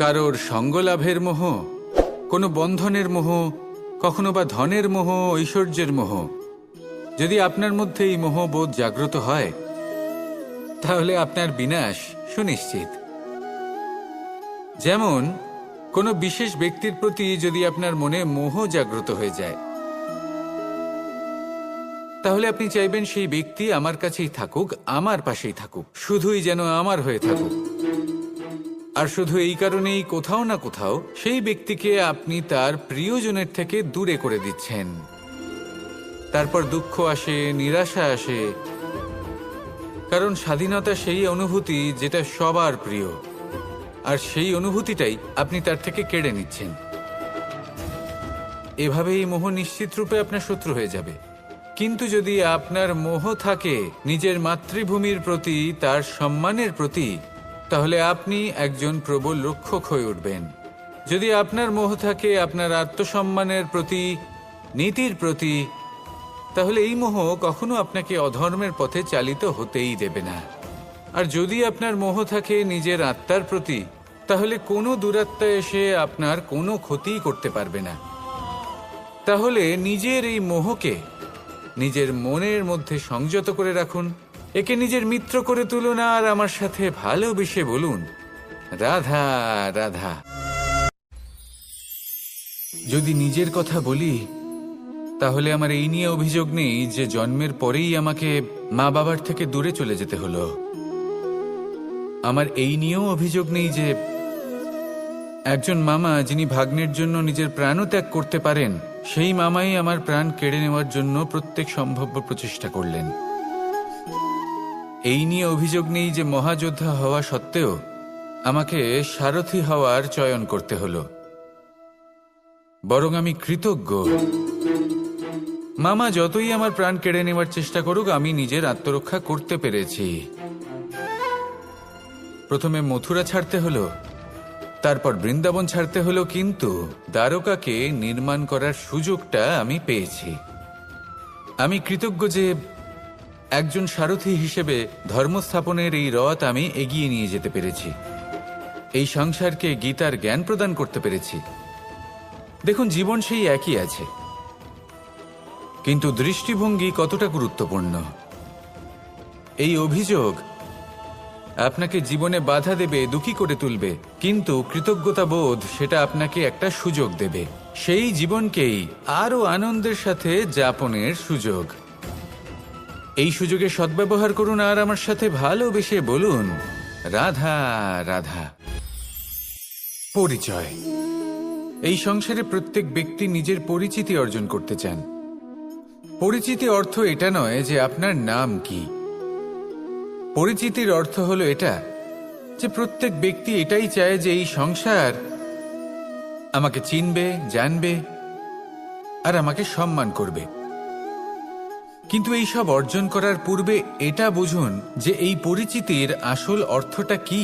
কারোর সঙ্গলাভের মোহ, কোনো বন্ধনের মোহ, কখনো বা ধনের মোহ, ঐশ্বর্যের মোহ। যদি আপনার মধ্যে এই মোহবোধ জাগ্রত হয়, তাহলে আপনার বিনাশ সুনিশ্চিত। যেমন কোনো বিশেষ ব্যক্তির প্রতি যদি আপনার মনে মোহ জাগ্রত হয়ে যায়, তাহলে আপনি চাইবেন সেই ব্যক্তি আমার কাছেই থাকুক, আমার পাশেই থাকুক, শুধুই যেন আমার হয়ে থাকুক। আর শুধু এই কারণেই কোথাও না কোথাও সেই ব্যক্তিকে আপনি তার প্রিয়জনের থেকে দূরে করে দিচ্ছেন। তারপর দুঃখ আসে, নিরাশা আসে, কারণ স্বাধীনতা সেই অনুভূতি যেটা সবার প্রিয়, আর সেই অনুভূতিটাই আপনি তার থেকে কেড়ে নিচ্ছেন। এভাবে এই মোহ নিশ্চিত রূপে আপনার শত্রু হয়ে যাবে। কিন্তু যদি আপনার মোহ থাকে নিজের মাতৃভূমির প্রতি, তার সম্মানের প্রতি, তাহলে আপনি একজন প্রবল রক্ষক হয়ে উঠবেন। যদি আপনার মোহ থাকে আপনার আত্মসম্মানের প্রতি, নীতির প্রতি, তাহলে এই মোহ কখনো আপনাকে অধর্মের পথে চালিত হতেই দেবে না। আর যদি আপনার মোহ থাকে নিজের আত্মার প্রতি, তাহলে কোনো দুরাত্মা এসে আপনার কোনো ক্ষতিই করতে পারবে না। তাহলে নিজের এই মোহকে নিজের মনের মধ্যে সংযত করে রাখুন, একে নিজের মিত্র করে তুলুন, আর আমার সাথে ভালোবেসে বলুন, রাধা রাধা। যদি নিজের কথা বলি, তাহলে আমার এই নিয়ে অভিযোগ নেই যে জন্মের পরেই আমাকে মা বাবার থেকে দূরে চলে যেতে হলো। আমার এই নিয়েও অভিযোগ নেই যে একজন মামা যিনি ভাগ্নের জন্য নিজের প্রাণও ত্যাগ করতে পারেন, সেই মামাই আমার প্রাণ কেড়ে নেওয়ার জন্য প্রত্যেক সম্ভাব্য প্রচেষ্টা করলেন। এই নিয়ে অভিযোগ নেই যে মহাযোদ্ধা হওয়া সত্ত্বেও আমাকে সারথি হওয়ার চয়ন করতে হলো। বরং আমি কৃতজ্ঞ। মামা যতই আমার প্রাণ কেড়ে নেওয়ার চেষ্টা করুক, আমি নিজের আত্মরক্ষা করতে পেরেছি। প্রথমে মথুরা ছাড়তে হলো, তারপর বৃন্দাবন ছাড়তে হলো, কিন্তু দ্বারকাকে নির্মাণ করার সুযোগটা আমি পেয়েছি। আমি কৃতজ্ঞ যে একজন সারথি হিসেবে ধর্মস্থাপনের এই রথ আমি এগিয়ে নিয়ে যেতে পেরেছি, এই সংসারকে গীতার জ্ঞান প্রদান করতে পেরেছি। দেখুন, জীবন সেই একই আছে, কিন্তু দৃষ্টিভঙ্গি কতটা গুরুত্বপূর্ণ। এই অভিযোগ আপনাকে জীবনে বাধা দেবে, দুঃখী করে তুলবে, কিন্তু কৃতজ্ঞতা বোধ সেটা আপনাকে একটা সুযোগ দেবে, সেই জীবনকেই আরো আনন্দের সাথে যাপনের সুযোগ। এই সুযোগে সদ্ব্যবহার করুন, আর আমার সাথে ভালোবেসে বলুন, রাধা রাধা। পরিচয়। এই সংসারে প্রত্যেক ব্যক্তি নিজের পরিচিতি অর্জন করতে চান। পরিচিতি অর্থ এটা নয় যে আপনার নাম কি। পরিচিতির অর্থ হলো এটা যে প্রত্যেক ব্যক্তি এটাই চায় যে এই সংসার আমাকে চিনবে, জানবে, আর আমাকে সম্মান করবে। কিন্তু এই সব অর্জন করার পূর্বে এটা বুঝুন যে এই পরিচিতির আসল অর্থটা কি।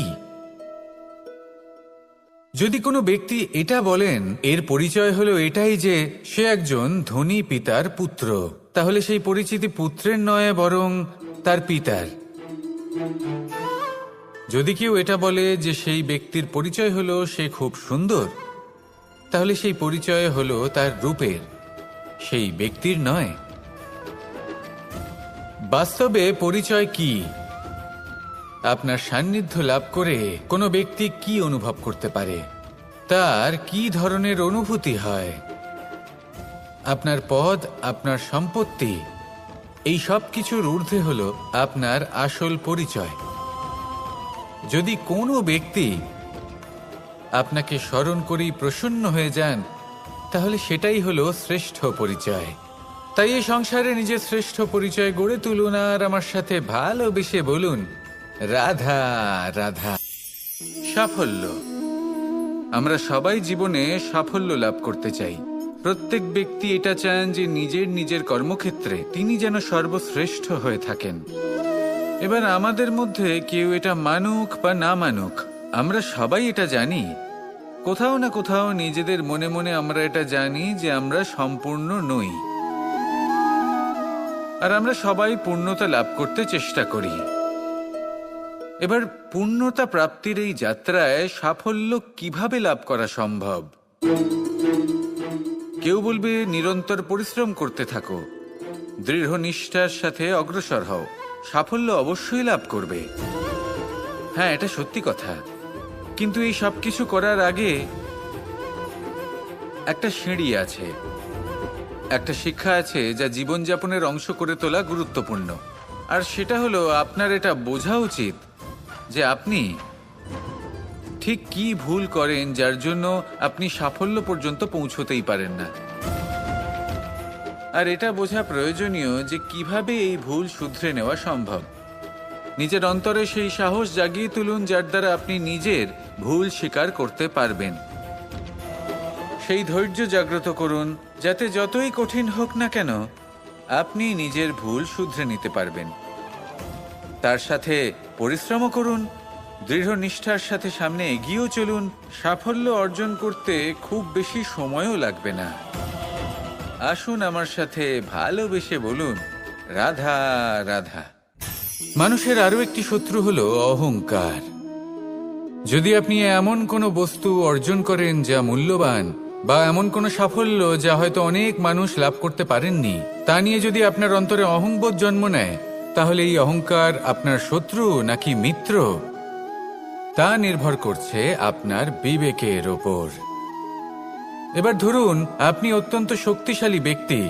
যদি কোনো ব্যক্তি এটা বলেন এর পরিচয় হলো এটাই যে সে একজন ধনী পিতার পুত্র, তাহলে সেই পরিচিতি পুত্রের নয়, বরং তার পিতার। যদি কেউ এটা বলে যে সেই ব্যক্তির পরিচয় হলো সে খুব সুন্দর, তাহলে সেই পরিচয় হলো তার রূপের, সেই ব্যক্তির নয়। বাস্তবে পরিচয় কি? আপনার সান্নিধ্য লাভ করে কোনো ব্যক্তি কি অনুভব করতে পারে, তার কি ধরনের অনুভূতি হয়, আপনার পদ, আপনার সম্পত্তি, এই সব কিছুর ঊর্ধ্বে হলো আপনার আসল পরিচয়। যদি কোনো ব্যক্তি আপনাকে স্মরণ করেই প্রসন্ন হয়ে যান, তাহলে সেটাই হলো শ্রেষ্ঠ পরিচয়। তাই এই সংসারে নিজের শ্রেষ্ঠ পরিচয় গড়ে তুলুন, আর আমার সাথে ভালোবেসে বলুন, রাধা রাধা। সাফল্য। আমরা সবাই জীবনে সাফল্য লাভ করতে চাই। প্রত্যেক ব্যক্তি এটা চান যে নিজের কর্মক্ষেত্রে তিনি যেন সর্বশ্রেষ্ঠ হয়ে থাকেন। এবার আমাদের মধ্যে কেউ এটা মানুক বা না মানুক, আমরা সবাই এটা জানি। কোথাও না কোথাও নিজেদের মনে মনে আমরা এটা জানি যে আমরা সম্পূর্ণ নই, আর আমরা সবাই পূর্ণতা লাভ করতে চেষ্টা করি। এবার পূর্ণতা প্রাপ্তির এই যাত্রায় সাফল্য কিভাবে লাভ করা সম্ভব? কেউ বলবে নিরন্তর পরিশ্রম করতে থাকো, দৃঢ় নিষ্ঠার সাথে অগ্রসর হও, সাফল্য অবশ্যই লাভ করবে। হ্যাঁ, এটা সত্যি কথা, কিন্তু এই সব কিছু করার আগে একটা সিঁড়ি আছে, একটা শিক্ষা আছে যা জীবনযাপনের অংশ করে তোলা গুরুত্বপূর্ণ। আর সেটা হলো আপনার এটা বোঝা উচিত যে আপনি ঠিক কি ভুল করেন যার জন্য আপনি সাফল্য পর্যন্ত পৌঁছতেই পারেন না। আর এটা বোঝা প্রয়োজনীয় যে কিভাবে এই ভুল শুধরে নেওয়া সম্ভব। নিজের অন্তরে সেই সাহস জাগিয়ে তুলুন যার দ্বারা আপনি নিজের ভুল স্বীকার করতে পারবেন। সেই ধৈর্য জাগ্রত করুন যাতে যতই কঠিন হোক না কেন আপনি নিজের ভুল শুধরে নিতে পারবেন। তার সাথে পরিশ্রমও করুন, দৃঢ় নিষ্ঠার সাথে সামনে এগিয়েও চলুন। সাফল্য অর্জন করতে খুব বেশি সময়ও লাগবে না। আসুন আমার সাথে ভালোবেসে বলুন, রাধা রাধা। মানুষের আরো একটি শত্রু হলো অহংকার। যদি আপনি এমন কোনো বস্তু অর্জন করেন যা মূল্যবান, বা এমন কোনো সাফল্য যা হয়তো অনেক মানুষ লাভ করতে পারেননি, তা নিয়ে যদি আপনার অন্তরে অহংবোধ জন্ম নেয়, তাহলে এই অহংকার আপনার শত্রু নাকি মিত্র তা নির্ভর করছে আপনার বিবেকের ওপর। এবার ধরুন আপনি অত্যন্ত শক্তিশালী ব্যক্তি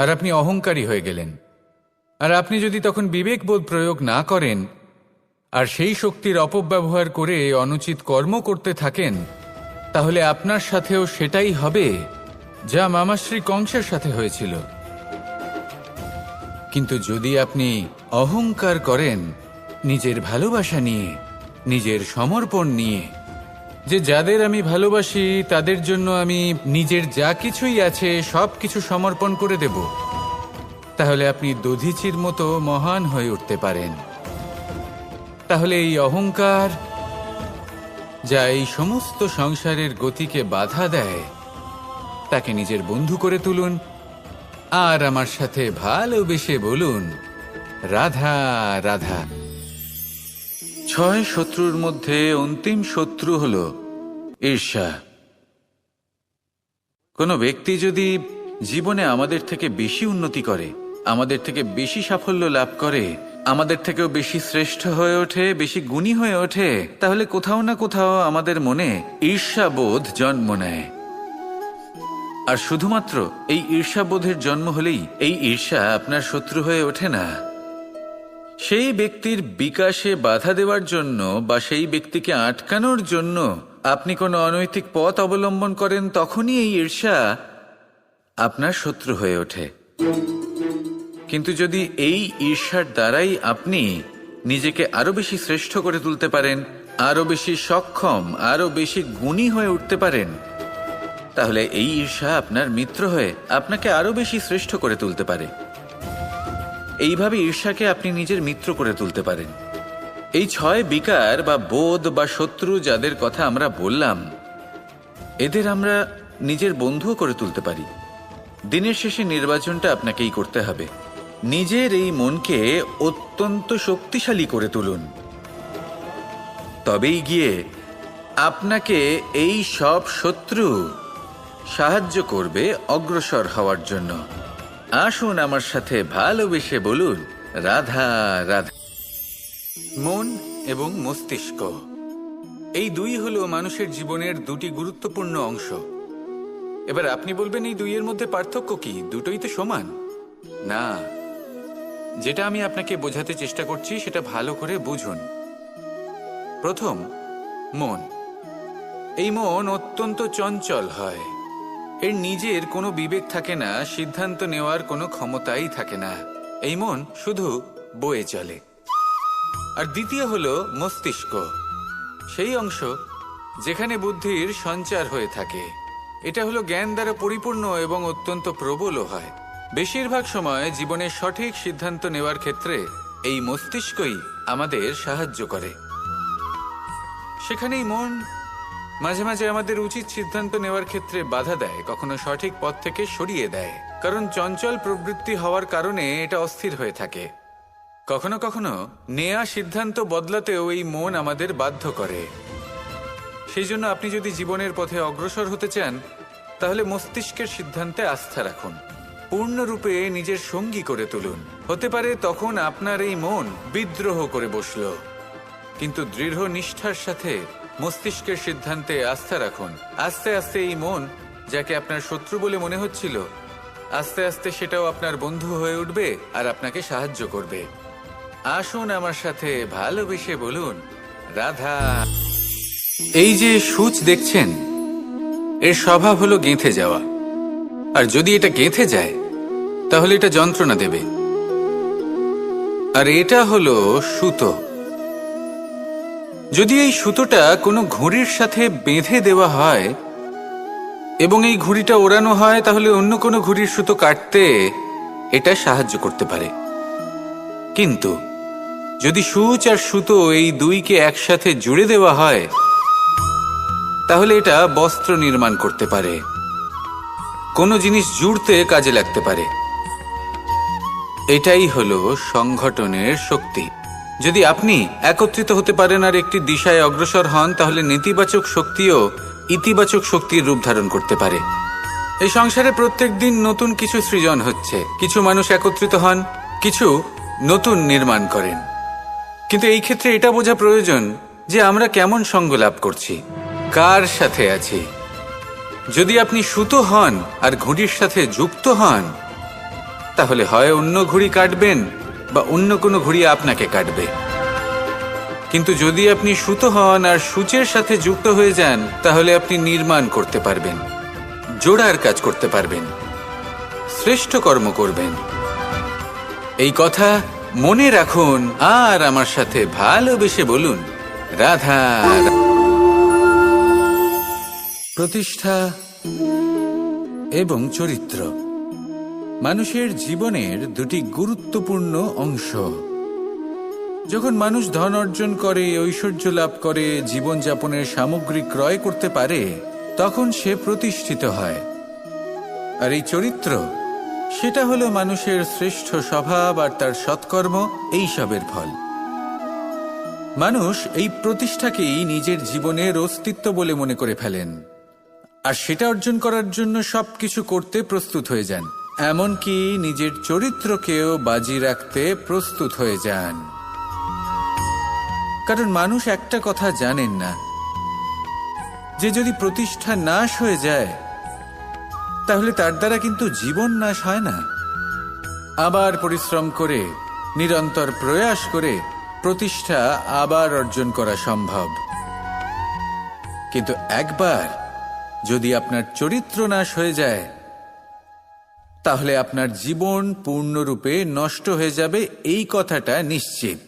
আর আপনি অহংকারী হয়ে গেলেন, আর আপনি যদি তখন বিবেকবোধ প্রয়োগ না করেন আর সেই শক্তির অপব্যবহার করে অনুচিত কর্ম করতে থাকেন, তাহলে আপনার সাথেও সেটাই হবে যা মামাশ্রী কংসের সাথে হয়েছিল। কিন্তু যদি আপনি অহংকার করেন নিজের ভালোবাসা নিয়ে, নিজের সমর্পণ নিয়ে, যে যাদের আমি ভালোবাসি তাদের জন্য আমি নিজের যা কিছুই আছে সব কিছু সমর্পণ করে দেব, তাহলে আপনি দধিচির মতো মহান হয়ে উঠতে পারেন। তাহলে এই অহংকার যা এই সমস্ত সংসারের গতিকে বাধা দেয়, তাকে নিজের বন্ধু করে তুলুন আর আমার সাথে ভালোবেসে বলুন, রাধা রাধা। 6 শত্রুর মধ্যে অন্তিম শত্রু হল ঈর্ষা। কোনো ব্যক্তি যদি জীবনে আমাদের থেকে বেশি উন্নতি করে, আমাদের থেকে বেশি সাফল্য লাভ করে, আমাদের থেকেও বেশি শ্রেষ্ঠ হয়ে ওঠে, বেশি গুণী হয়ে ওঠে, তাহলে কোথাও না কোথাও আমাদের মনে ঈর্ষাবোধ জন্ম নেয়। আর শুধুমাত্র এই ঈর্ষাবোধের জন্ম হলেই এই ঈর্ষা আপনার শত্রু হয়ে ওঠে না। সেই ব্যক্তির বিকাশে বাধা দেওয়ার জন্য বা সেই ব্যক্তিকে আটকানোর জন্য আপনি কোনো অনৈতিক পথ অবলম্বন করেন, তখনই এই ঈর্ষা আপনার শত্রু হয়ে ওঠে। কিন্তু যদি এই ঈর্ষার দ্বারাই আপনি নিজেকে আরো বেশি শ্রেষ্ঠ করে তুলতে পারেন, আরো বেশি সক্ষম, আরো বেশি গুণী হয়ে উঠতে পারেন, তাহলে এই ঈর্ষা আপনার মিত্র হয়ে আপনাকে আরো বেশি শ্রেষ্ঠ করে তুলতে পারে। এইভাবে ঈর্ষাকে আপনি নিজের মিত্র করে তুলতে পারেন। এই 6 বিকার বা বোধ বা শত্রু যাদের কথা আমরা বললাম, এদের আমরা নিজের বন্ধুও করে তুলতে পারি। দিনের শেষে নির্বাচনটা আপনাকেই করতে হবে। নিজের এই মনকে অত্যন্ত শক্তিশালী করে তুলুন, তবেই গিয়ে আপনাকে এই সব শত্রু সাহায্য করবে অগ্রসর হওয়ার জন্য। আসুন আমার সাথে ভালোবেসে বলুন, রাধা রাধা। মন এবং মস্তিষ্ক, এই দুই হলো মানুষের জীবনের দুটি গুরুত্বপূর্ণ অংশ। এবার আপনি বলবেন এই দুইয়ের মধ্যে পার্থক্য কি? দুটোই তো সমান। না, যেটা আমি আপনাকে বোঝাতে চেষ্টা করছি সেটা ভালো করে বুঝুন। প্রথম, মন। এই মন অত্যন্ত চঞ্চল হয়, এর নিজের কোনো বিবেক থাকে না, সিদ্ধান্ত নেওয়ার কোনো ক্ষমতাই থাকে না। এই মন শুধু বয়ে চলে। আর দ্বিতীয় হলো মস্তিষ্ক, সেই অংশ যেখানে বুদ্ধির সঞ্চার হয়ে থাকে। এটা হলো জ্ঞান দ্বারা পরিপূর্ণ এবং অত্যন্ত প্রবলও হয়। বেশিরভাগ সময় জীবনের সঠিক সিদ্ধান্ত নেওয়ার ক্ষেত্রে এই মস্তিষ্কই আমাদের সাহায্য করে। সেখানেই মন মাঝে মাঝে আমাদের উচিত সিদ্ধান্ত নেওয়ার ক্ষেত্রে বাধা দেয়, কখনো সঠিক পথ থেকে সরিয়ে দেয়, কারণ চঞ্চল প্রবৃত্তি হওয়ার কারণে এটা অস্থির হয়ে থাকে। কখনো কখনো নেয়া সিদ্ধান্ত বদলাতেও এই মন আমাদের বাধ্য করে। সেই জন্য আপনি যদি জীবনের পথে অগ্রসর হতে চান, তাহলে মস্তিষ্কের সিদ্ধান্তে আস্থা রাখুন, পূর্ণরূপে নিজের সঙ্গী করে তুলুন। হতে পারে তখন আপনার এই মন বিদ্রোহ করে বসল, কিন্তু দৃঢ় নিষ্ঠার সাথে মস্তিষ্কের সিদ্ধান্তে আস্থা রাখুন। আস্তে আস্তে এই মন, যাকে আপনার শত্রু বলে মনে হচ্ছিল, আস্তে আস্তে সেটাও আপনার বন্ধু হয়ে উঠবে আর আপনাকে সাহায্য করবে। আসুন আমার সাথে ভালোবেসে বলুন, রাধা। এই যে সূচ দেখছেন, এর স্বভাব হলো গেঁথে যাওয়া। আর যদি এটা গেঁথে যায়, তাহলে এটা যন্ত্রণা দেবে। আর এটা হলো সুতো। যদি এই সুতোটা কোনো ঘুড়ির সাথে বেঁধে দেওয়া হয় এবং এই ঘুড়িটা ওড়ানো হয়, তাহলে অন্য কোনো ঘুড়ির সুতো কাটতে এটা সাহায্য করতে পারে। কিন্তু যদি সূচ আর সুতো এই দুইকে একসাথে জুড়ে দেওয়া হয়, তাহলে এটা বস্ত্র নির্মাণ করতে পারে, কোনো জিনিস জুড়তে কাজে লাগতে পারে। এটাই হলো সংগঠনের শক্তি। যদি আপনি একত্রিত হতে পারেন আর একটি দিশায় অগ্রসর হন, তাহলে নেতিবাচক শক্তিও ইতিবাচক শক্তির রূপ ধারণ করতে পারে। এই সংসারে প্রত্যেক দিন নতুন কিছু সৃজন হচ্ছে। কিছু মানুষ একত্রিত হন, কিছু নতুন নির্মাণ করেন। কিন্তু এই ক্ষেত্রে এটা বোঝা প্রয়োজন যে আমরা কেমন সঙ্গ লাভ করছি, কার সাথে আছি। যদি আপনি সুতো হন আর ঘুড়ির সাথে যুক্ত হন, তাহলে হয় অন্য ঘুড়ি কাটবেন বা অন্য কোনো ঘুড়ি আপনাকে কাটবে। কিন্তু যদি আপনি সুতো হন আর সূচের সাথে যুক্ত হয়ে যান, তাহলে আপনি নির্মাণ করতে পারবেন, জোড়ার কাজ করতে পারবেন, শ্রেষ্ঠ কর্ম করবেন। এই কথা মনে রাখুন আর আমার সাথে ভালোবেসে বলুন, রাধা। প্রতিষ্ঠা এবং চরিত্র মানুষের জীবনের দুটি গুরুত্বপূর্ণ অংশ। যখন মানুষ ধন অর্জন করে, ঐশ্বর্য লাভ করে, জীবনযাপনের সামগ্রী ক্রয় করতে পারে, তখন সে প্রতিষ্ঠিত হয়। আর এই চরিত্র, সেটা হলো মানুষের শ্রেষ্ঠ স্বভাব আর তার সৎকর্ম, এইসবের ফল। মানুষ এই প্রতিষ্ঠাকেই নিজের জীবনের অস্তিত্ব বলে মনে করে ফেলেন, আর সেটা অর্জন করার জন্য সবকিছু করতে প্রস্তুত হয়ে যান, এমনকি নিজের চরিত্রকেও বাজি রাখতে প্রস্তুত হয়ে যান। কারণ মানুষ একটা কথা জানেন না, যে যদি প্রতিষ্ঠা নাশ হয়ে যায়, তাহলে তার দ্বারা কিন্তু জীবন নাশ হয় না। আবার পরিশ্রম করে, নিরন্তর প্রয়াস করে প্রতিষ্ঠা আবার অর্জন করা সম্ভব। কিন্তু একবার যদি আপনার চরিত্র নাশ হয়ে যায়, তাহলে আপনার জীবন পূর্ণরূপে নষ্ট হয়ে যাবে, এই কথাটা নিশ্চিত।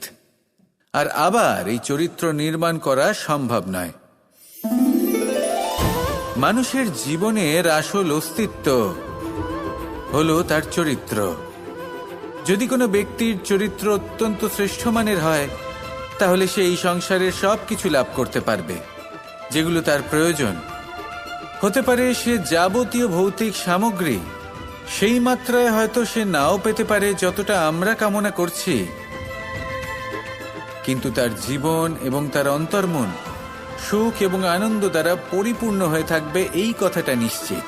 আর আবার এই চরিত্র নির্মাণ করা সম্ভব নয়। মানুষের জীবনের আসল অস্তিত্ব হলো তার চরিত্র। যদি কোনো ব্যক্তির চরিত্র অত্যন্ত শ্রেষ্ঠ মানের হয়, তাহলে সে এই সংসারের সব কিছু লাভ করতে পারবে, যেগুলো তার প্রয়োজন। হতে পারে সে যাবতীয় ভৌতিক সামগ্রী সেই মাত্রায় হয়তো সে নাও পেতে পারে যতটা আমরা কামনা করছি, কিন্তু তার জীবন এবং তার অন্তর্মন সুখ এবং আনন্দ দ্বারা পরিপূর্ণ হয়ে থাকবে, এই কথাটা নিশ্চিত।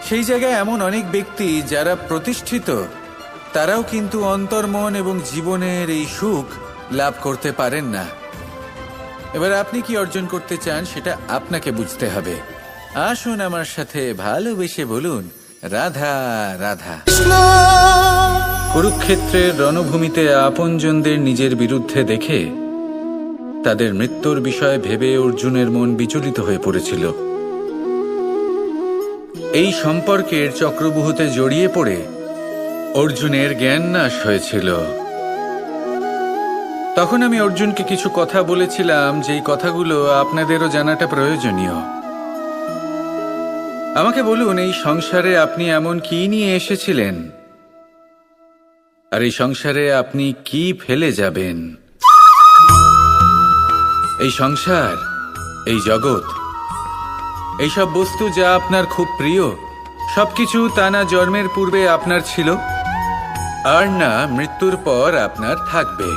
সেই জায়গায় এমন অনেক ব্যক্তি যারা প্রতিষ্ঠিত, তারাও কিন্তু অন্তর্মন এবং জীবনের এই সুখ লাভ করতে পারেন না। এবার আপনি কি অর্জন করতে চান, সেটা আপনাকে বুঝতে হবে। আসুন আমার সাথে ভালোবেসে বলুন, রাধা রাধা। কুরুক্ষেত্রের রণভূমিতে আপনজনদের নিজের বিরুদ্ধে দেখে তাদের মৃত্যুর বিষয়ে ভেবে অর্জুনের মন বিচলিত হয়ে পড়েছিল। এই সম্পর্কের চক্রবুহুতে জড়িয়ে পড়ে অর্জুনের জ্ঞান নাশ হয়েছিল। তখন আমি অর্জুনকে কিছু কথা বলেছিলাম, যেই কথাগুলো আপনাদেরও জানাটা প্রয়োজনীয়। আমাকে বলুন, এই সংসারে আপনি এমন কি নিয়ে এসেছিলেন, আর এই সংসারে আপনি কি ফেলে যাবেন? এই সংসার, এই জগৎ, এইসব বস্তু যা আপনার খুব প্রিয়, সবকিছু তা না জন্মের পূর্বে আপনার ছিল? আর না মৃত্যুর পর আপনার থাকবে।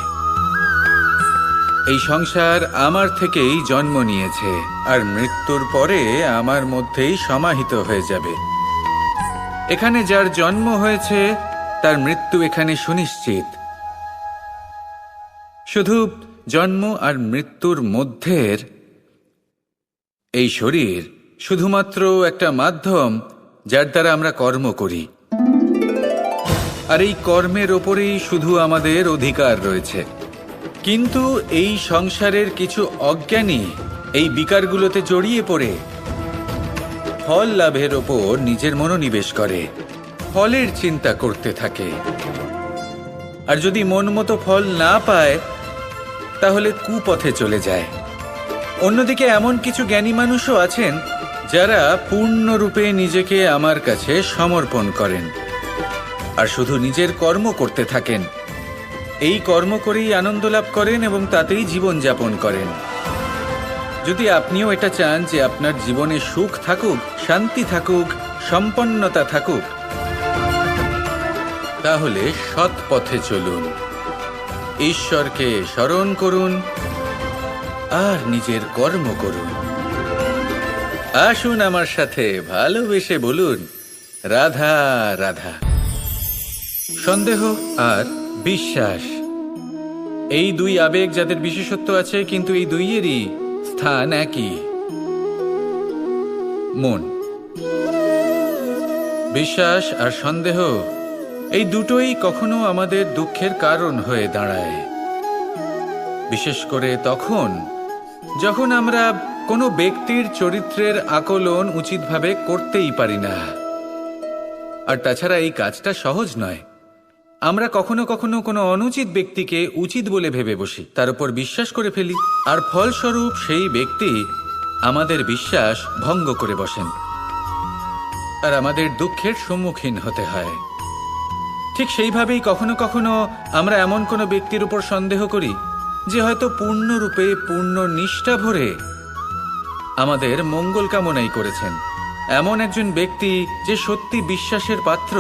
এই সংসার আমার থেকেই জন্ম নিয়েছে আর মৃত্যুর পরে আমার মধ্যেই সমাহিত হয়ে যাবে। এখানে যার জন্ম হয়েছে তার মৃত্যু এখানে সুনিশ্চিত। শুধু জন্ম আর মৃত্যুর মধ্যের এই শরীর শুধুমাত্র একটা মাধ্যম যার দ্বারা আমরা কর্ম করি, আর এই কর্মের ওপরেই শুধু আমাদের অধিকার রয়েছে। কিন্তু এই সংসারের কিছু অজ্ঞানী এই বিকারগুলোতে জড়িয়ে পড়ে ফল লাভের ওপর নিজের মনোনিবেশ করে, ফলের চিন্তা করতে থাকে। আর যদি মন মতো ফল না পায় তাহলে কুপথে চলে যায়। অন্যদিকে এমন কিছু জ্ঞানী মানুষও আছেন যারা পূর্ণরূপে নিজেকে আমার কাছে সমর্পণ করেন আর শুধু নিজের কর্ম করতে থাকেন। এই কর্ম করেই আনন্দ লাভ করেন এবং তাতেই জীবন যাপন করেন। যদি আপনিও এটা চান যে আপনার জীবনে সুখ থাকুক, শান্তি থাকুক, সম্পন্নতা থাকুক, তাহলে সৎ পথে চলুন, ঈশ্বরকে স্মরণ করুন আর নিজের কর্ম করুন। আসুন আমার সাথে ভালোবেসে বলুন, রাধা রাধা। সন্দেহ আর বিশ্বাস, এই দুই আবেগ যাদের বিশেষত্ব আছে, কিন্তু এই দুইয়েরই স্থান একই, মন। বিশ্বাস আর সন্দেহ এই দুটোই কখনো আমাদের দুঃখের কারণ হয়ে দাঁড়ায়, বিশেষ করে তখন যখন আমরা কোনো ব্যক্তির চরিত্রের আকলন উচিতভাবে করতেই পারি না। আর তাছাড়া এই কাজটা সহজ নয়। আমরা কখনো কখনো কোনো অনুচিত ব্যক্তিকে উচিত বলে ভেবে বসি, তার উপর বিশ্বাস করে ফেলি, আর ফলস্বরূপ সেই ব্যক্তি আমাদের বিশ্বাস ভঙ্গ করে বসেন আর আমাদের দুঃখের সম্মুখীন হতে হয়। ঠিক সেইভাবেই কখনো কখনো আমরা এমন কোনো ব্যক্তির উপর সন্দেহ করি যে হয়তো পূর্ণরূপে পূর্ণ নিষ্ঠা ভরে আমাদের মঙ্গল কামনাই করেছেন, এমন একজন ব্যক্তি যে সত্যি বিশ্বাসের পাত্র।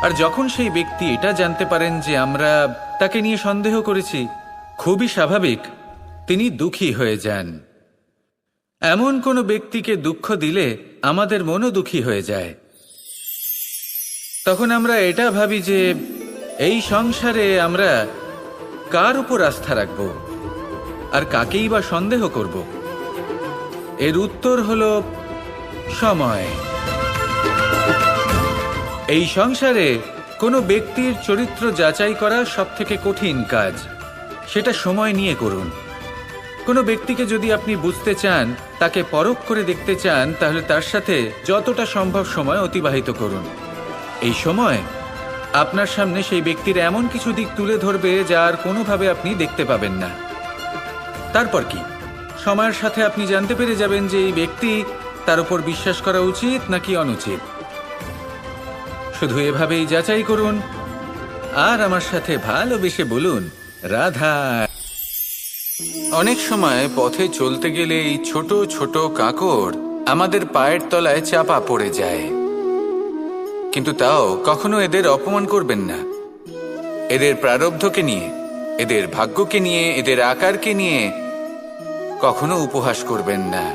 আর যখন সেই ব্যক্তি এটা জানতে পারেন যে আমরা তাকে নিয়ে সন্দেহ করেছি, খুবই স্বাভাবিক তিনি দুঃখী হয়ে যান। এমন কোনো ব্যক্তিকে দুঃখ দিলে আমাদের মনও দুঃখী হয়ে যায়। তখন আমরা এটা ভাবি যে এই সংসারে আমরা কার উপর আস্থা রাখব আর কাকেই বা সন্দেহ করব। এর উত্তর হলো সময়। এই সংসারে কোনো ব্যক্তির চরিত্র যাচাই করা সবথেকে কঠিন কাজ, সেটা সময় নিয়ে করুন। কোনো ব্যক্তিকে যদি আপনি বুঝতে চান, তাকে পরখ করে দেখতে চান, তাহলে তার সাথে যতটা সম্ভব সময় অতিবাহিত করুন। এই সময় আপনার সামনে সেই ব্যক্তির এমন কিছু দিক তুলে ধরবে যা আর কোনোভাবে আপনি দেখতে পাবেন না। তারপর কি, সময়ের সাথে আপনি জানতে পেরে যাবেন যে এই ব্যক্তি, তার উপর বিশ্বাস করা উচিত নাকি অনুচিত। শুধু এভাবেই যাচাই করুন আর আমার সাথে ভালোবেসে বলুন, রাধা। অনেক সময় পথে চলতে গেলে এই ছোট ছোট কাঁকড় আমাদের পায়ের তলায় চাপা পড়ে যায়, কিন্তু তাও কখনো এদের অপমান করবেন না। এদের প্রারব্ধকে নিয়ে, এদের ভাগ্যকে নিয়ে, এদের আকারকে নিয়ে কখনো উপহাস করবেন না।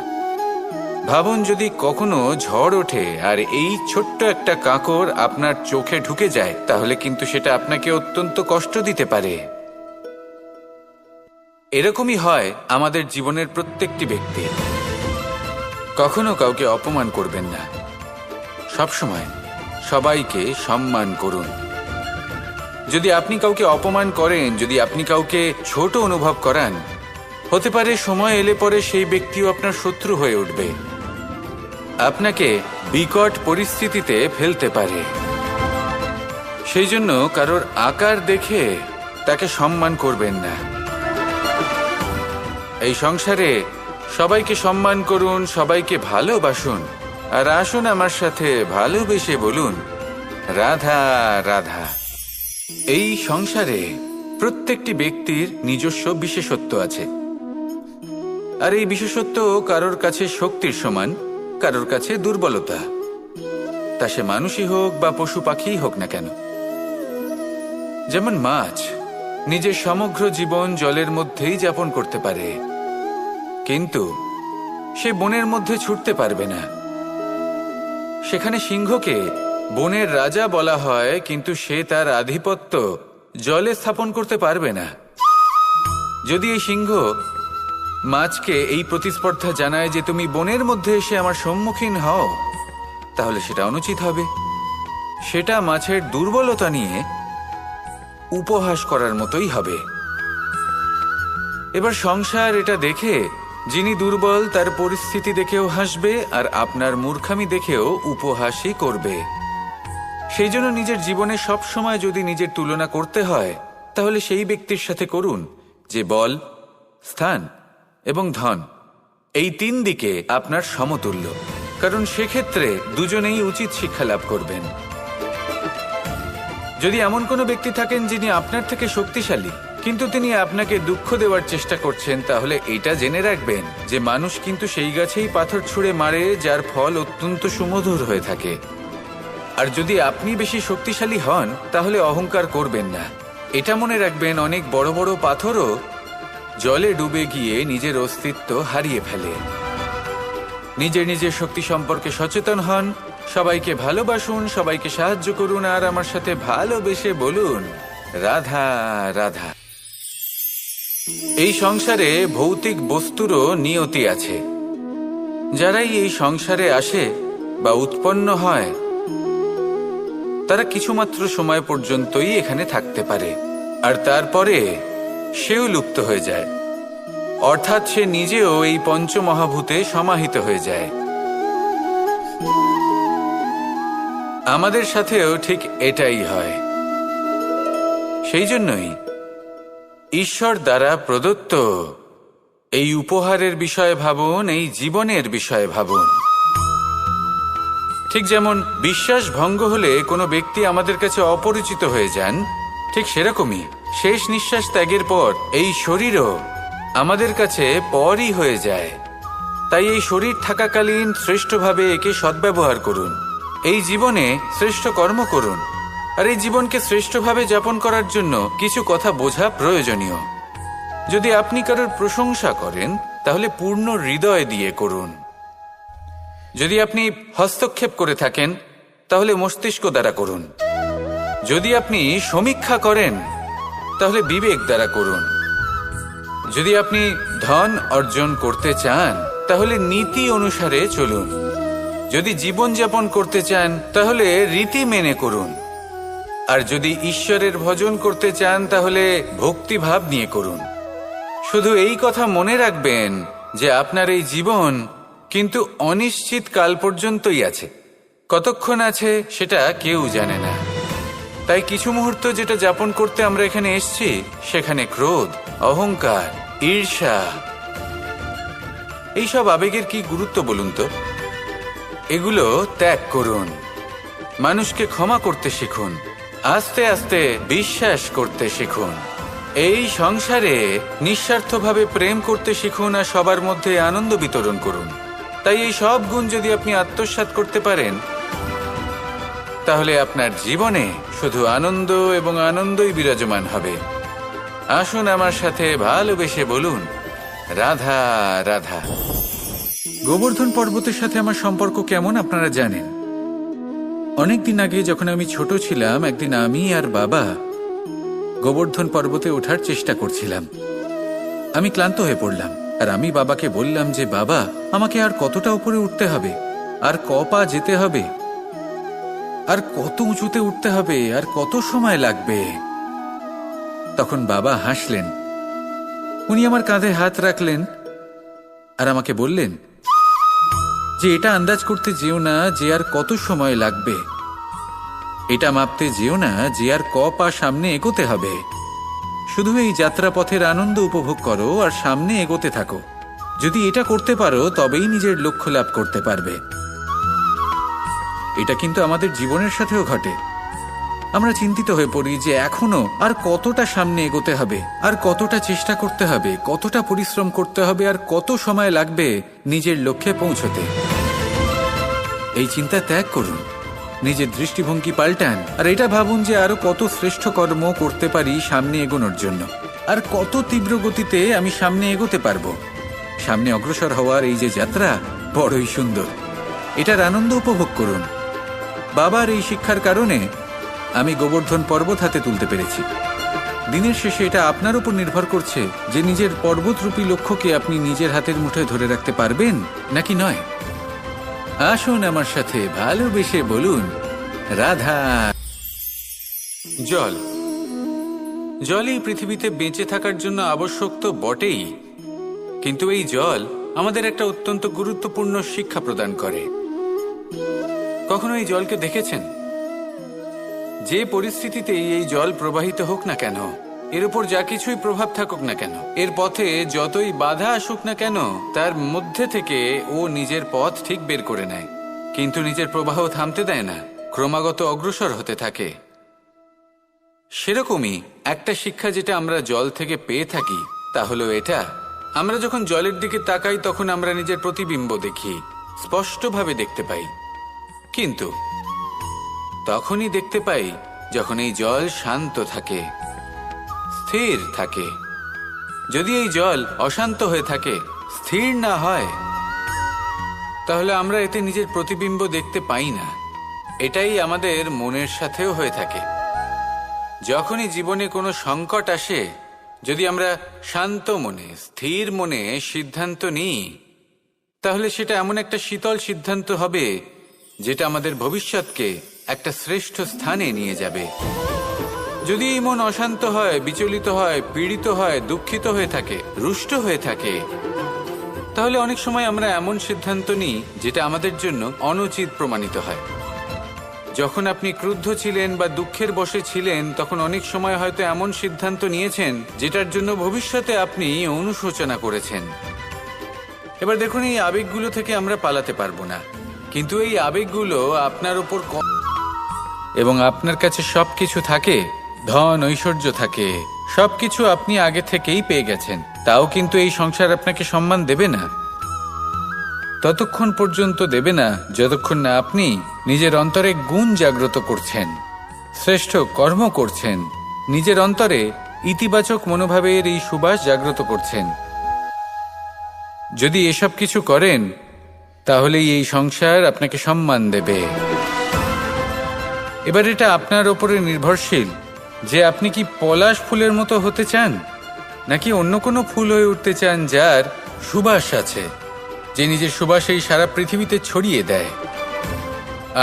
ভাবুন, যদি কখনো ঝড় ওঠে আর এই ছোট্ট একটা কাঁকড় আপনার চোখে ঢুকে যায়, তাহলে কিন্তু সেটা আপনাকে অত্যন্ত কষ্ট দিতে পারে। এরকমই হয় আমাদের জীবনের প্রত্যেকটি ব্যক্তি। কখনো কাউকে অপমান করবেন না, সবসময় সবাইকে সম্মান করুন। যদি আপনি কাউকে অপমান করেন, যদি আপনি কাউকে ছোট অনুভব করান, হতে পারে সময় এলে পরে সেই ব্যক্তিও আপনার শত্রু হয়ে উঠবে, আপনাকে বিকট পরিস্থিতিতে ফেলতে পারে। সেই জন্য কারোর আকার দেখে তাকে সম্মান করবেন না। এই সংসারে সবাইকে সম্মান করুন, সবাইকে ভালোবাসুন, আর আসুন আমার সাথে ভালোবেসে বলুন, রাধা রাধা। এই সংসারে প্রত্যেকটি ব্যক্তির নিজস্ব বিশেষত্ব আছে, আর এই বিশেষত্ব কারোর কাছে শক্তির সমান, কারোর কাছে দুর্বলতা, তা সে মানুষই হোক বা পশু পাখিই হোক না কেন। যেমন মাছ নিজের সমগ্র জীবন জলের মধ্যেই যাপন করতে পারে, কিন্তু সে বনের মধ্যে ছুটতে পারবে না। সেখানে সিংহকে বনের রাজা বলা হয়, কিন্তু সে তার আধিপত্য জলে স্থাপন করতে পারবে না। যদি এই সিংহ মাছকে এই প্রতিস্পর্ধা জানায় যে তুমি বনের মধ্যে এসে আমার সম্মুখীন হও, তাহলে সেটা অনুচিত হবে। সেটা মাছের দুর্বলতা নিয়ে উপহাস করার মতোই হবে। এবার সংসার এটা দেখে যিনি দুর্বল তার পরিস্থিতি দেখেও হাসবে, আর আপনার মূর্খামি দেখেও উপহাসই করবে। সেই জন্য নিজের জীবনে সব সময় যদি নিজের তুলনা করতে হয়, তাহলে সেই ব্যক্তির সাথে করুন যে বল, স্থান এবং ধন এই তিন দিকে আপনার সমতুল্য, কারণ সেক্ষেত্রে দুজনেই উচিত শিক্ষা লাভ করবেন। যদি এমন কোনো ব্যক্তি থাকেন যিনি আপনার থেকে শক্তিশালী, কিন্তু তিনি আপনাকে দুঃখ দেওয়ার চেষ্টা করছেন, তাহলে এটা জেনে রাখবেন যে মানুষ কিন্তু সেই গাছেই পাথর ছুঁড়ে মারে যার ফল অত্যন্ত সুমধুর হয়ে থাকে। আর যদি আপনি বেশি শক্তিশালী হন, তাহলে অহংকার করবেন না। এটা মনে রাখবেন, অনেক বড় বড় পাথরও জলে ডুবে গিয়ে নিজের অস্তিত্ব হারিয়ে ফেলে। নিজের নিজের শক্তি সম্পর্কে সচেতন হন, সবাইকে ভালোবাসুন, সবাইকে সাহায্য করুন, আর আমার সাথে ভালোবেসে বলুন রাধা রাধা। এই সংসারে ভৌতিক বস্তুরও নিয়তি আছে। যারাই এই সংসারে আসে বা উৎপন্ন হয়, তারা কিছুমাত্র সময় পর্যন্তই এখানে থাকতে পারে, আর তারপরে সেও লুপ্ত হয়ে যায়, অর্থাৎ সে নিজেও এই পঞ্চমহাভূতে সমাহিত হয়ে যায়। আমাদের সাথেও ঠিক এটাই হয়। সেই জন্যই ঈশ্বর দ্বারা প্রদত্ত এই উপহারের বিষয়ে ভাবুন, এই জীবনের বিষয়ে ভাবুন। ঠিক যেমন বিশ্বাস ভঙ্গ হলে কোনো ব্যক্তি আমাদের কাছে অপরিচিত হয়ে যান, ঠিক সেরকমই শেষ নিঃশ্বাস ত্যাগের পর এই শরীরও আমাদের কাছে পরই হয়ে যায়। তাই এই শরীর থাকাকালীন শ্রেষ্ঠভাবে একে সদ্ব্যবহার করুন, এই জীবনে শ্রেষ্ঠ কর্ম করুন, আর এই জীবনকে শ্রেষ্ঠভাবে যাপন করার জন্য কিছু কথা বোঝা প্রয়োজনীয়। যদি আপনি কারোর প্রশংসা করেন, তাহলে পূর্ণ হৃদয় দিয়ে করুন। যদি আপনি হস্তক্ষেপ করে থাকেন, তাহলে মস্তিষ্ক দ্বারা করুন। যদি আপনি সমীক্ষা করেন, তাহলে বিবেক দ্বারা করুন। যদি আপনি ধন অর্জন করতে চান, তাহলে নীতি অনুসারে চলুন। যদি জীবনযাপন করতে চান, তাহলে রীতি মেনে করুন। আর যদি ঈশ্বরের ভজন করতে চান, তাহলে ভক্তিভাব নিয়ে করুন। শুধু এই কথা মনে রাখবেন যে আপনার এই জীবন কিন্তু অনিশ্চিত কাল পর্যন্তই আছে। কতক্ষণ আছে সেটা কেউ জানে না। তাই কিছু মুহূর্ত যেটা যাপন করতে আমরা এখানে এসেছি, সেখানে ক্রোধ, অহংকার, ঈর্ষা, এইসব আবেগের কি গুরুত্ব বলুন তো? এগুলো ত্যাগ করুন। মানুষকে ক্ষমা করতে শিখুন, আস্তে আস্তে বিশ্বাস করতে শিখুন। এই সংসারে নিঃস্বার্থভাবে প্রেম করতে শিখুন, আর সবার মধ্যে আনন্দ বিতরণ করুন। তাই এই সব গুণ যদি আপনি আত্মসাৎ করতে পারেন, তাহলে আপনার জীবনে শুধু আনন্দ এবং আনন্দই বিরাজমান হবে। আসুন আমার সাথে ভালোবেসে বলুন রাধা রাধা। গোবর্ধন পর্বতের সাথে আমার সম্পর্ক কেমন আপনারা জানেন। অনেকদিন আগে যখন আমি ছোট ছিলাম, একদিন আমি আর বাবা গোবর্ধন পর্বতে ওঠার চেষ্টা করছিলাম। আমি ক্লান্ত হয়ে পড়লাম, আর আমি বাবাকে বললাম যে বাবা, আমাকে আর কতটা উপরে উঠতে হবে, আর ক পা যেতে হবে, আর কত উঁচুতে উঠতে হবে, আর কত সময় লাগবে। তখন বাবা হাসলেন। উনি আমার কাঁধে হাত রাখলেন আর আমাকে বললেন যে এটা আন্দাজ করতে যেও না যে আর কত সময় লাগবে, এটা মাপতে যেও না যে আর ক পা সামনে এগোতে হবে। শুধু এই যাত্রাপথের আনন্দ উপভোগ করো আর সামনে এগোতে থাকো। যদি এটা করতে পারো, তবেই নিজের লক্ষ্য লাভ করতে পারবে। এটা কিন্তু আমাদের জীবনের সাথেও ঘটে। আমরা চিন্তিত হয়ে পড়ি যে এখনো আর কতটা সামনে এগোতে হবে, আর কতটা চেষ্টা করতে হবে, কতটা পরিশ্রম করতে হবে, আর কত সময় লাগবে নিজের লক্ষ্যে পৌঁছতে। এই চিন্তা ত্যাগ করুন। নিজের দৃষ্টিভঙ্গি পাল্টান আর এটা ভাবুন যে আরো কত শ্রেষ্ঠ কর্ম করতে পারি সামনে এগোনোর জন্য, আর কত তীব্র গতিতে আমি সামনে এগোতে পারবো। সামনে অগ্রসর হওয়ার এই যে যাত্রা বড়ই সুন্দর, এটার আনন্দ উপভোগ করুন। বাবার এই শিক্ষার কারণে আমি গোবর্ধন পর্বত হাতে তুলতে পেরেছি। দিনের শেষে এটা আপনার উপর নির্ভর করছে যে নিজের পর্বতরূপী লক্ষ্যকে আপনি নিজের হাতের মুঠোয় ধরে রাখতে পারবেন নাকি নয়। আসুন আমার সাথে ভালোবেসে বলুন রাধা। জল, জলই পৃথিবীতে বেঁচে থাকার জন্য আবশ্যক তো বটেই, কিন্তু এই জল আমাদের একটা অত্যন্ত গুরুত্বপূর্ণ শিক্ষা প্রদান করে। কখনো এই জলকে দেখেছেন? যে পরিস্থিতিতেই এই জল প্রবাহিত হোক না কেন, এর উপর যা কিছুই প্রভাব থাকুক না কেন, এর পথে যতই বাধা আসুক না কেন, তার মধ্যে থেকে ও নিজের পথ ঠিক বের করে নেয়, কিন্তু নিজের প্রবাহ থামতে দেয় না, ক্রমাগত অগ্রসর হতে থাকে। সেরকমই একটা শিক্ষা যেটা আমরা জল থেকে পেয়ে থাকি তা হলো এটা, আমরা যখন জলের দিকে তাকাই তখন আমরা নিজের প্রতিবিম্ব দেখি, স্পষ্টভাবে দেখতে পাই, কিন্তু তখনই দেখতে পাই যখন এই জল শান্ত থাকে, স্থির থাকে। যদি এই জল অশান্ত হয়ে থাকে, স্থির না হয়, তাহলে আমরা এতে নিজের প্রতিবিম্ব দেখতে পাই না। এটাই আমাদের মনের সাথেও হয়ে থাকে। যখনই জীবনে কোনো সংকট আসে, যদি আমরা শান্ত মনে, স্থির মনে সিদ্ধান্ত নিই, তাহলে সেটা এমন একটা শীতল সিদ্ধান্ত হবে যেটা আমাদের ভবিষ্যৎকে একটা শ্রেষ্ঠ স্থানে নিয়ে যাবে। যদি এই মন অশান্ত হয়, বিচলিত হয়, পীড়িত হয়, দুঃখিত হয়ে থাকে, রুষ্ট হয়ে থাকে, তাহলে অনেক সময় আমরা এমন সিদ্ধান্ত নিই যেটা আমাদের জন্য অনুচিত প্রমাণিত হয়। যখন আপনি ক্রুদ্ধ ছিলেন বা দুঃখের বশে ছিলেন, তখন অনেক সময় হয়তো এমন সিদ্ধান্ত নিয়েছেন যেটার জন্য ভবিষ্যতে আপনি অনুশোচনা করেছেন। এবার দেখুন, এই আবেগগুলো থেকে আমরা পালাতে পারবো না, কিন্তু এই আবেগগুলো আপনার উপর এবং আপনার কাছে সবকিছু থাকে, ধন ঐশ্বর্য থাকে, সবকিছু আপনি আগে থেকেই পেয়ে গেছেন, তাও কিন্তু এই সংসার আপনাকে সম্মান দেবে না। ততক্ষণ পর্যন্ত দেবে না যতক্ষণ না আপনি নিজের অন্তরে গুণ জাগ্রত করছেন, শ্রেষ্ঠ কর্ম করছেন, নিজের অন্তরে ইতিবাচক মনোভাবের এই সুবাস জাগ্রত করছেন। যদি এসব কিছু করেন, তাহলেই এই সংসার আপনাকে সম্মান দেবে। এবার এটা আপনার ওপরে নির্ভরশীল যে আপনি কি পলাশ ফুলের মতো হতে চান, নাকি অন্য কোনো ফুল হয়ে উঠতে চান যার সুবাস আছে, যে নিজের সুবাস এই সারা পৃথিবীতে ছড়িয়ে দেয়।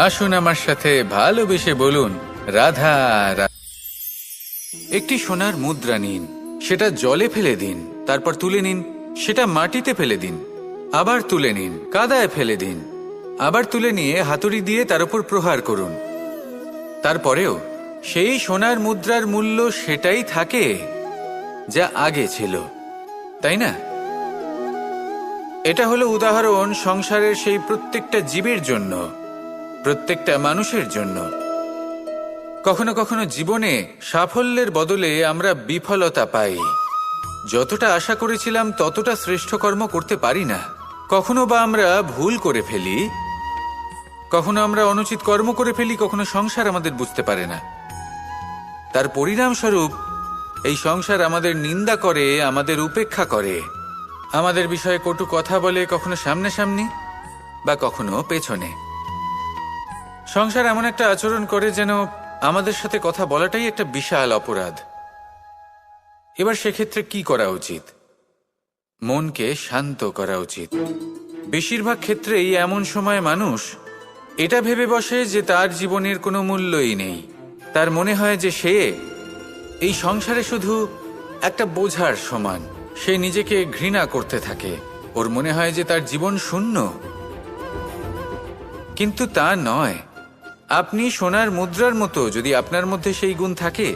আসুন আমার সাথে ভালোবেসে বলুন রাধা। একটি সোনার মুদ্রা নিন, সেটা জলে ফেলে দিন, তারপর তুলে নিন, সেটা মাটিতে ফেলে দিন, আবার তুলে নিন, কাদায় ফেলে দিন, আবার তুলে নিয়ে হাতুড়ি দিয়ে তার উপর প্রহার করুন। তারপরেও সেই সোনার মুদ্রার মূল্য সেটাই থাকে যা আগে ছিল, তাই না? এটা হলো উদাহরণ সংসারের সেই প্রত্যেকটা জীবের জন্য, প্রত্যেকটা মানুষের জন্য। কখনো কখনো জীবনে সাফল্যের বদলে আমরা বিফলতা পাই। যতটা আশা করেছিলাম ততটা শ্রেষ্ঠ কর্ম করতে পারি না। কখনো বা আমরা ভুল করে ফেলি, কখনো আমরা অনুচিত কর্ম করে ফেলি, কখনো সংসার আমাদের বুঝতে পারে না। তার পরিণামস্বরূপ এই সংসার আমাদের নিন্দা করে, আমাদের উপেক্ষা করে, আমাদের বিষয়ে কটু কথা বলে, কখনো সামনাসামনি বা কখনো পেছনে। সংসার এমন একটা আচরণ করে যেন আমাদের সাথে কথা বলাটাই একটা বিশাল অপরাধ। এবার সেক্ষেত্রে কি করা উচিত? মনকে শান্ত করা উচিত। বেশিরভাগ ক্ষেত্রেই এমন সময় মানুষ এটা ভেবে বসে যে তার জীবনের কোনো মূল্যই নেই। তার মনে হয় যে সে এই সংসারে শুধু একটা বোঝার সমান। সে নিজেকে ঘৃণা করতে থাকে, ওর মনে হয় যে তার জীবন শূন্য। কিন্তু তা নয়। আপনি সোনার মুদ্রার মতো, যদি আপনার মধ্যে সেই গুণ থাকে,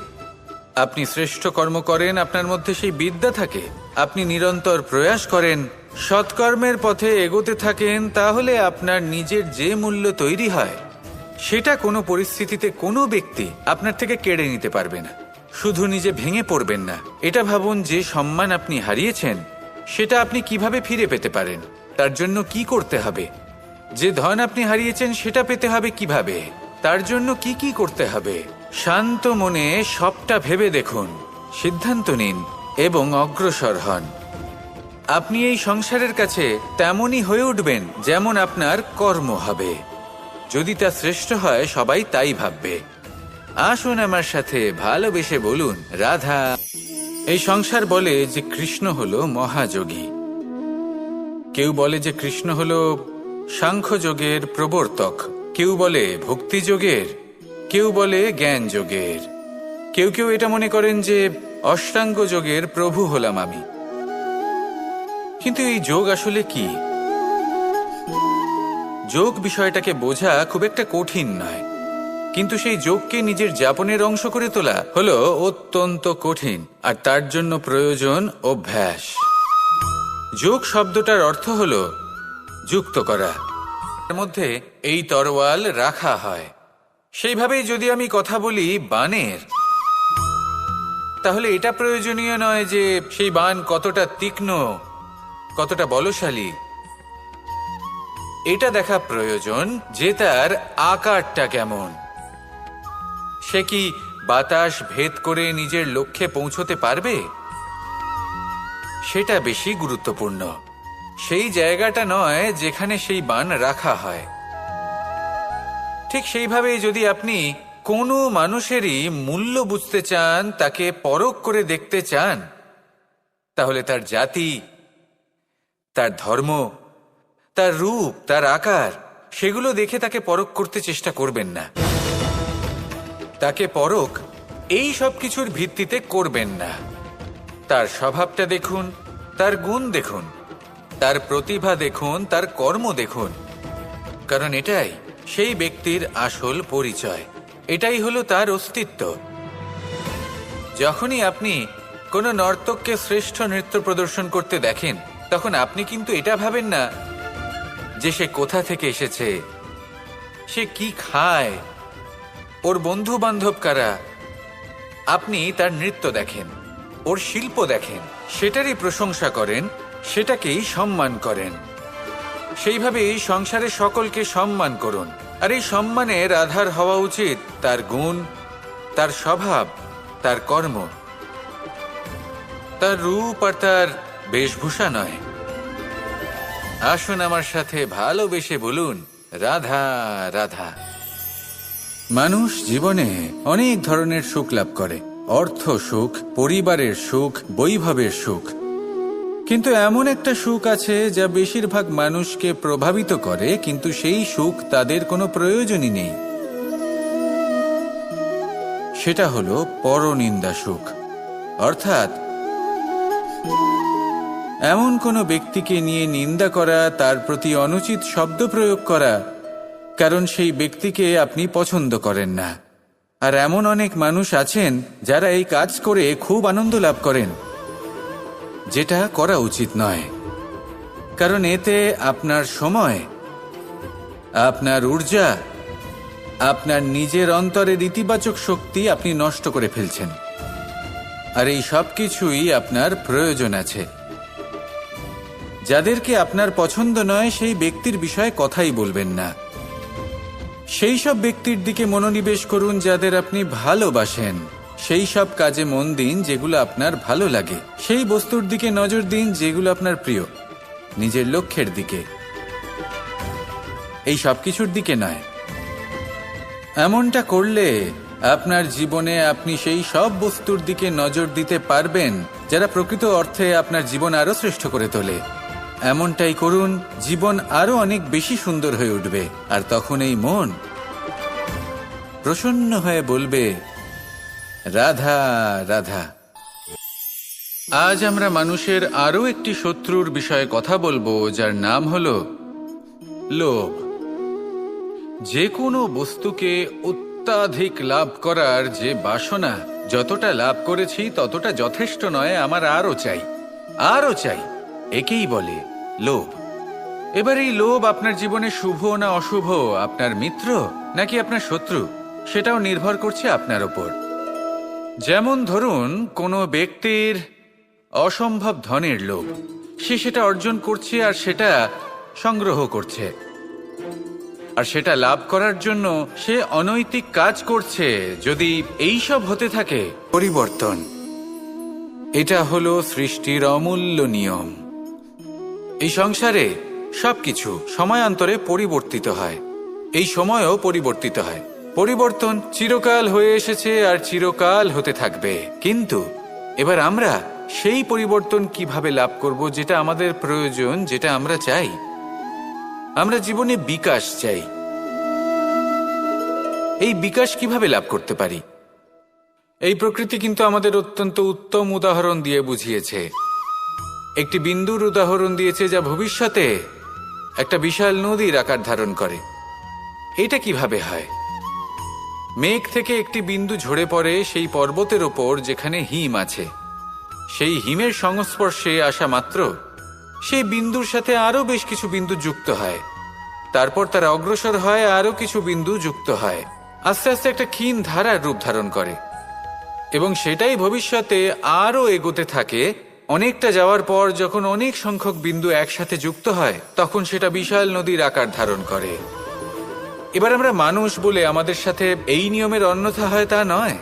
আপনি শ্রেষ্ঠ কর্ম করেন, আপনার মধ্যে সেই বিদ্যা থাকে, আপনি নিরন্তর প্রয়াস করেন, সৎকর্মের পথে এগোতে থাকেন, তাহলে আপনার নিজের যে মূল্য তৈরি হয় সেটা কোনো পরিস্থিতিতে কোনো ব্যক্তি আপনার থেকে কেড়ে নিতে পারবে না। শুধু নিজে ভেঙে পড়বেন না। এটা ভাবুন, যে সম্মান আপনি হারিয়েছেন সেটা আপনি কিভাবে ফিরে পেতে পারেন, তার জন্য কি করতে হবে। যে ধন আপনি হারিয়েছেন সেটা পেতে হবে কিভাবে, তার জন্য কি কি করতে হবে শান্ত মনে সবটা ভেবে দেখুন, সিদ্ধান্ত নিন এবং অগ্রসর হন। আপনি এই সংসারের কাছে তেমনই হয়ে উঠবেন যেমন আপনার কর্ম হবে। যদি তা শ্রেষ্ঠ হয় সবাই তাই ভাববে। আসুন আমার সাথে ভালোবেসে বলুন রাধা। এই সংসার বলে যে কৃষ্ণ হলো মহাযোগী, কেউ বলে যে কৃষ্ণ হলো সাংখ্যযোগের প্রবর্তক, কেউ বলে ভক্তিযোগের, কেউ বলে জ্ঞান যোগের, কেউ কেউ এটা মনে করেন যে অষ্টাঙ্গ যোগের প্রভু হলাম আমি। কিন্তু এই যোগ আসলে কি? যোগ বিষয়টাকে বোঝা খুব একটা কঠিন নয়, কিন্তু সেই যোগকে নিজের যাপনের অংশ করে তোলা হলো অত্যন্ত কঠিন, আর তার জন্য প্রয়োজন অভ্যাস। যোগ শব্দটার অর্থ হলো যুক্ত করা, এর মধ্যে এই তরোয়াল রাখা হয়। সেইভাবেই যদি আমি কথা বলি বাণের, তাহলে এটা প্রয়োজনীয় নয় যে সেই বাণ কতটা তীক্ষ্ণ, কতটা বলশালী। এটা দেখা প্রয়োজন যে তার আকারটা কেমন। সে কি বাতাস ভেদ করে নিজের লক্ষ্যে পৌঁছতে পারবে? সেটা বেশি গুরুত্বপূর্ণ, সেই জায়গাটা নয় যেখানে সেই বাণ রাখা হয়। ঠিক সেইভাবেই যদি আপনি কোনো মানুষেরই মূল্য বুঝতে চান, তাকে পরখ করে দেখতে চান, তাহলে তার জাতি, তার ধর্ম, তার রূপ, তার আকার, সেগুলো দেখে তাকে পরখ করতে চেষ্টা করবেন না। তাকে পরখ এই সব কিছুর ভিত্তিতে করবেন না। তার স্বভাবটা দেখুন, তার গুণ দেখুন, তার প্রতিভা দেখুন, তার কর্ম দেখুন, কারণ এটাই সেই ব্যক্তির আসল পরিচয়, এটাই হলো তার অস্তিত্ব। যখনই আপনি কোনো নর্তককে শ্রেষ্ঠ নৃত্য প্রদর্শন করতে দেখেন, তখন আপনি কিন্তু এটা ভাবেন না যে সে কোথা থেকে এসেছে, সে কি খায়, ওর বন্ধু বান্ধব কারা। আপনি তার নৃত্য দেখেন, ওর শিল্প দেখেন, সেটারই প্রশংসা করেন, সেটাকেই সম্মান করেন। সেইভাবেই সংসারে সকলকে সম্মান করুন, আর এই সম্মানের আধার হওয়া উচিত তার গুণ, তার স্বভাব, তার কর্ম, তার রূপ আর তার বেশভূষা নয়। আসুন আমার সাথে ভালোবেসে বলুন রাধা রাধা। মানুষ জীবনে অনেক ধরনের সুখ লাভ করে, অর্থ সুখ, পরিবারের সুখ, বৈভবের সুখ। কিন্তু এমন একটা সুখ আছে যা বেশিরভাগ মানুষকে প্রভাবিত করে, কিন্তু সেই সুখ তাদের কোনো প্রয়োজনই নেই। সেটা হলো পরনিন্দা সুখ, অর্থাৎ এমন কোনো ব্যক্তিকে নিয়ে নিন্দা করা, তার প্রতি অনুচিত শব্দ প্রয়োগ করা, কারণ সেই ব্যক্তিকে আপনি পছন্দ করেন না। আর এমন অনেক মানুষ আছেন যারা এই কাজ করে খুব আনন্দ লাভ করেন, যেটা করা উচিত নয়, কারণ এতে আপনার সময়, আপনার ঊর্জা, আপনার নিজের অন্তরের ইতিবাচক শক্তি আপনি নষ্ট করে ফেলছেন। আর এই সব কিছুই আপনার প্রয়োজন আছে। যাদেরকে আপনার পছন্দ নয় সেই ব্যক্তির বিষয়ে কথাই বলবেন না। সেই সব ব্যক্তির দিকে মনোনিবেশ করুন যাদের আপনি ভালোবাসেন, সেই সব কাজে মন দিন যেগুলো আপনার ভালো লাগে, সেই বস্তুর দিকে নজর দিন যেগুলো আপনার প্রিয়, নিজের লক্ষ্যের দিকে, এই সব কিছুর দিকে নয়। এমনটা করলে আপনার জীবনে আপনি সেই সব বস্তুর দিকে নজর দিতে পারবেন যারা প্রকৃত অর্থে আপনার জীবন আরো শ্রেষ্ঠ করে তোলে। এমনটাই করুন, জীবন আরো অনেক বেশি সুন্দর হয়ে উঠবে, আর তখন এই মন প্রসন্ন হয়ে বলবে রাধা রাধা। আজ আমরা মানুষের আরো একটি শত্রুর বিষয়ে কথা বলবো, যার নাম হলো লোভ। যে কোনো বস্তুকে অত্যাধিক লাভ করার যে বাসনা, যতটা লাভ করেছি ততটা যথেষ্ট নয়, আমার আরো চাই, আরো চাই, একেই বলে লোভ। এবার এই লোভ আপনার জীবনে শুভ না অশুভ, আপনার মিত্র নাকি আপনার শত্রু, সেটাও নির্ভর করছে আপনার ওপর। যেমন ধরুন কোনো ব্যক্তির অসম্ভব ধনের লোভ, সে সেটা অর্জন করছে আর সেটা সংগ্রহ করছে। আর সেটা লাভ করার জন্য সে অনৈতিক কাজ করছে, যদি এই সব হতে থাকে, পরিবর্তন, এটা হলো সৃষ্টির অমূল্য নিয়ম। এই সংসারে সবকিছু সময়ান্তরে পরিবর্তিত হয়, এই সময়ও পরিবর্তিত হয়। পরিবর্তন চিরকাল হয়ে এসেছে আর চিরকাল হতে থাকবে। কিন্তু এবার আমরা সেই পরিবর্তন কিভাবে লাভ করব, যেটা আমাদের প্রয়োজন, যেটা আমরা চাই। আমরা জীবনে বিকাশ চাই। এই বিকাশ কিভাবে লাভ করতে পারি? এই প্রকৃতি কিন্তু আমাদের অত্যন্ত উত্তম উদাহরণ দিয়ে বুঝিয়েছে। একটি বিন্দুর উদাহরণ দিয়েছে, যা ভবিষ্যতে একটা বিশাল নদীর আকার ধারণ করে। এটা কিভাবে হয়? মেঘ থেকে একটি বিন্দু ঝরে পড়ে সেই পর্বতের ওপর যেখানে হিম আছে। সেই হিমের সংস্পর্শে আসা মাত্র সেই বিন্দুর সাথে আরো বেশ কিছু বিন্দু যুক্ত হয়। তারপর তারা অগ্রসর হয়, আরো কিছু বিন্দু যুক্ত হয়, আস্তে আস্তে একটা ক্ষীণ ধারার রূপ ধারণ করে। এবং সেটাই ভবিষ্যতে আরো এগোতে থাকে। অনেকটা যাওয়ার পর যখন অনেক সংখ্যক বিন্দু একসাথে যুক্ত হয়, তখন সেটা বিশাল নদীর আকার ধারণ করে। এবার আমরা মানুষ বলে আমাদের সাথে এই নিয়মের অন্যথা হয় তা নয়।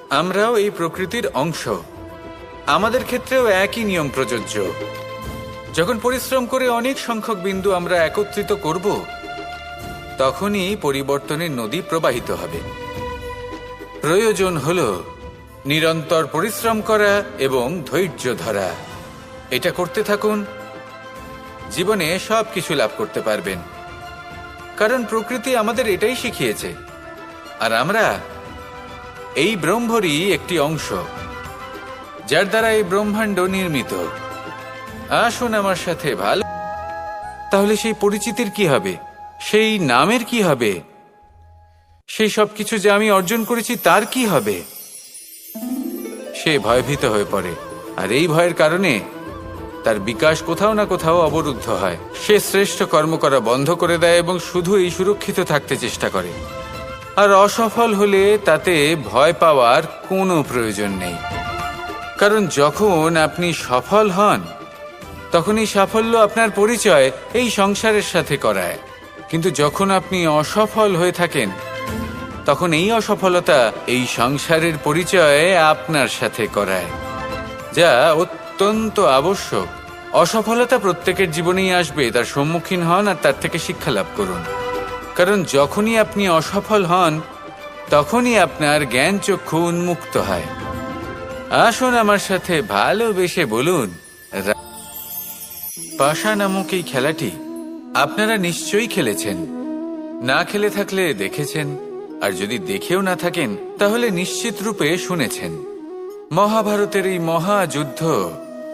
আমরাও এই প্রকৃতির অংশ। আমাদের ক্ষেত্রেও একই নিয়ম প্রযোজ্য। যখন পরিশ্রম করে অনেক সংখ্যক বিন্দু আমরা একত্রিত করব, তখনই পরিবর্তনের নদী প্রবাহিত হবে। প্রয়োজন হলো নিরন্তর পরিশ্রম করা এবং ধৈর্য ধরা। এটা করতে থাকুন, জীবনে সব কিছু লাভ করতে পারবেন। কারণ প্রকৃতি আমাদের এটাই শিখিয়েছে। আর আমরা এই ব্রহ্মরই একটি অংশ, যার দ্বারা এই ব্রহ্মাণ্ড নির্মিত। আসুন আমার সাথে ভালো। তাহলে সেই পরিচিতির কি হবে? সেই নামের কি হবে? সেই সব কিছু যে আমি অর্জন করেছি তার কি হবে? সে ভয়ভীত হয়ে পড়ে, আর এই ভয়ের কারণে তার বিকাশ কোথাও না কোথাও অবরুদ্ধ হয়। সে শ্রেষ্ঠ কর্ম করা বন্ধ করে দেয় এবং শুধু এই সুরক্ষিত থাকতে চেষ্টা করে। আর অসফল হলে তাতে ভয় পাওয়ার কোনো প্রয়োজন নেই। কারণ যখন আপনি সফল হন, তখন এই সাফল্য আপনার পরিচয় এই সংসারের সাথে করায়। কিন্তু যখন আপনি অসফল হয়ে থাকেন, তখন এই অসফলতা এই সংসারের পরিচয় আপনার সাথে করায়, যা অত্যন্ত আবশ্যক। অসফলতা প্রত্যেকের জীবনেই আসবে, তার সম্মুখীন হন আর তার থেকে শিক্ষা লাভ করুন। কারণ যখনই আপনি অসফল হন, তখনই আপনার জ্ঞান চক্ষু উন্মুক্ত হয়। আসুন আমার সাথে ভালোবেসে বলুন, পাশা নামক এই খেলাটি আপনারা নিশ্চয়ই খেলেছেন। না খেলে থাকলে দেখেছেন, আর যদি দেখেও না থাকেন তাহলে নিশ্চিত রূপে শুনেছেন। মহাভারতের এই মহাযুদ্ধ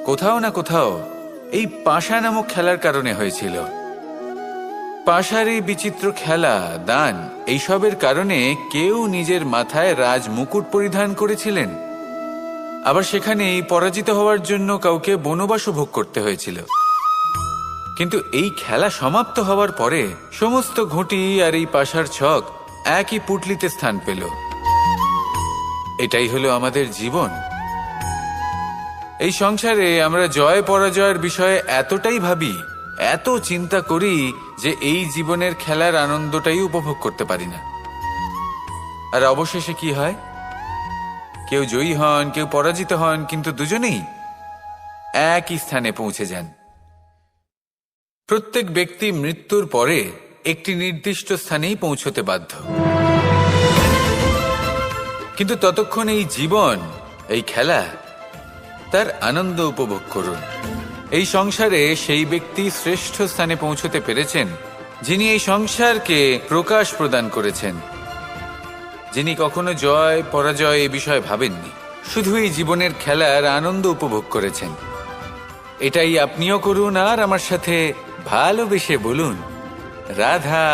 কোথাও না কোথাও এই পাশা নামক খেলার কারণে হয়েছিল। পাশার এই বিচিত্র খেলা, দান, এইসবের কারণে কেউ নিজের মাথায় রাজ মুকুট পরিধান করেছিলেন, আবার সেখানেই পরাজিত হওয়ার জন্য কাউকে বনবাসও ভোগ করতে হয়েছিল। কিন্তু এই খেলা সমাপ্ত হওয়ার পরে সমস্ত ঘুঁটি আর এই পাশার ছক একই পুটলিতে স্থান পেল। এটাই হলো আমাদের জীবন। এই সংসারে আমরা জয় পরাজয়ের বিষয়ে এতটাই ভাবি, এত চিন্তা করি যে এই জীবনের খেলার আনন্দটাই উপভোগ করতে পারি না। আর অবশেষে কি হয়? কেউ জয়ী হন, কেউ পরাজিত হন, কিন্তু দুজনেই একই স্থানে পৌঁছে যান। প্রত্যেক ব্যক্তি মৃত্যুর পরে একটি নির্দিষ্ট স্থানেই পৌঁছতে বাধ্য। কিন্তু ততক্ষণ এই জীবন, এই খেলা, তার আনন্দ উপভোগ করুন। এই সংসারে সেই ব্যক্তি শ্রেষ্ঠ স্থানে পৌঁছতে পেরেছেন যিনি এই সংসারকে প্রকাশ প্রদান করেছেন, যিনি কখনো জয় পরাজয় এ বিষয়ে ভাবেননি, শুধু এই জীবনের খেলার আনন্দ উপভোগ করেছেন। এটাই আপনিও করুন আর আমার সাথে ভালোবেসে বলুন, রাধা।